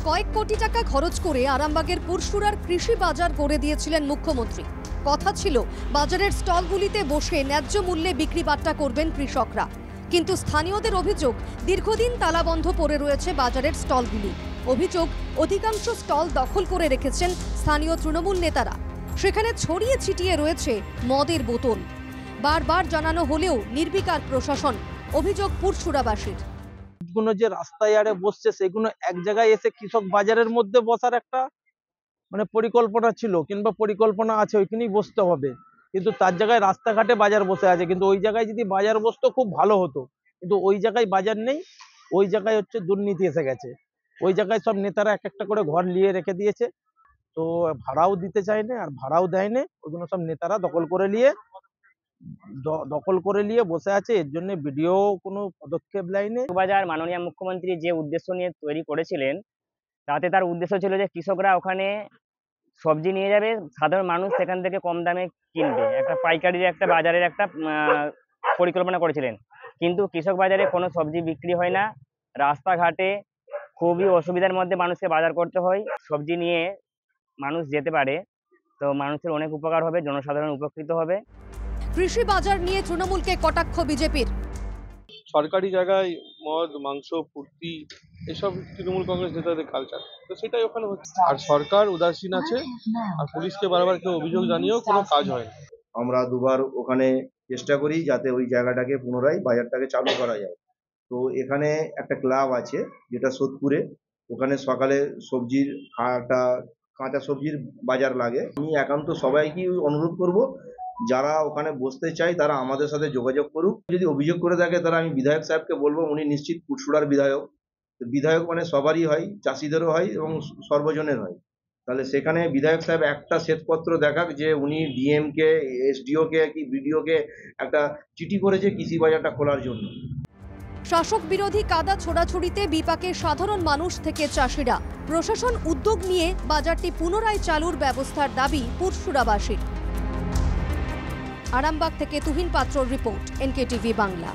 কয়েক কোটি টাকা খরচ করে আরামবাগের পুরসুরার কৃষি বাজার করে দিয়েছিলেন মুখ্যমন্ত্রী। কথা ছিল বাজারের স্টলগুলিতে বসে ন্যায্য মূল্যে বিক্রি বাট্টা করবেন কৃষকরা। কিন্তু স্থানীয়দের অভিযোগ, দীর্ঘদিন তালাবন্ধ পড়ে রয়েছে বাজারের স্টলগুলি। অভিযোগ, অধিকাংশ স্টল দখল করে রেখেছেন স্থানীয় তৃণমূল নেতারা। সেখানে ছড়িয়ে ছিটিয়ে রয়েছে মদের বোতল। বারবার জানানো হলেও নির্বিকার প্রশাসন। অভিযোগ পুরসুরাবাসীর। যে রাস্তায় আরে বসছে সেগুলো এক জায়গায় এসে কৃষক বাজারের মধ্যে বসার একটা পরিকল্পনা ছিল কিংবা পরিকল্পনা আছে, ওইখানেই বসতে হবে। কিন্তু তার জায়গায় রাস্তাঘাটে বাজার বসে আছে। কিন্তু ওই জায়গায় যদি বাজার বসতো খুব ভালো হতো, কিন্তু ওই জায়গায় বাজার নেই। ওই জায়গায় দুর্নীতি এসে গেছে। ওই জায়গায় সব নেতারা এক একটা করে ঘর নিয়ে রেখে দিয়েছে, তো ভাড়াও দিতে চায় না আর ভাড়াও দেয় না। ওইগুলো সব নেতারা দখল করে নিয়ে বসে আছে। এর জন্য ভিডিও কোনো পদক্ষেপ নেয়নি। বাজার মাননীয় মুখ্যমন্ত্রী যে উদ্দেশ্য নিয়ে তৈরি করেছিলেন, তাতে তার উদ্দেশ্য ছিল যে কৃষকরা ওখানে সবজি নিয়ে যাবে, সাধারণ মানুষ সেখান থেকে কম দামে কিনবে। একটা পাইকারির একটা বাজারের একটা পরিকল্পনা করেছিলেন। কিন্তু কৃষক বাজারে কোনো সবজি বিক্রি হয় না। রাস্তাঘাটে খুবই অসুবিধার মধ্যে মানুষকে বাজার করতে হয়। সবজি নিয়ে মানুষ যেতে পারে, তো মানুষের অনেক উপকার হবে, জনসাধারণ উপকৃত হবে। কৃষি বাজার নিয়ে তৃণমূলকে কটাক্ষ বিজেপির। সরকারি জায়গায় মদ, মাংস, ফুর্তি এসব তৃণমূল কংগ্রেস নেতাদের কালচার, তো সেটাই ওখানে হচ্ছে। আর সরকার উদাসীন আছে, আর পুলিশকে বারবার কেউ অভিযোগ জানিয়েও কোনো কাজ হয় না। আমরা দুবার ওখানে চেষ্টা করি যাতে ওই জায়গাটাকে পুনরায় বাজারটাকে চালু করা যায়। তো এখানে একটা ক্লাব আছে যেটা সোদপুরে, ওখানে সকালে সবজির একটা কাঁচা সবজির বাজার লাগে। আমি একান্ত সবাইকে অনুরোধ করব, যারা ওখানে বসতে চায় তারা আমাদের সাথে যোগাযোগ করুক। যদি অভিযোগ করে থাকে তারা আমি বিধায়ক সাহেবকে বলবো, উনি নিশ্চিত পুরসুরার বিধায়ক। বিধায়ক মানে সবারই হয়, চাষিদেরও হয় এবং সর্বজনের হয়। তাহলে সেখানে বিধায়ক সাহেব একটা শ্বেতপত্র দেখাক যে উনি ডিএম কে, এসডিও কে কি বিডিও কে একটা চিঠি করেছে কৃষি বাজারটা খোলার জন্য। শাসক বিরোধী কাদা ছোড়াছুড়িতে বিপাকে সাধারণ মানুষ থেকে চাষিরা। প্রশাসন উদ্যোগ নিয়ে বাজারটি পুনরায় চালুর ব্যবস্থার দাবি পুরসুরাবাসীর। আরামবাগ থেকে তুহিন পাত্রর রিপোর্ট, এনকেটিভি বাংলা।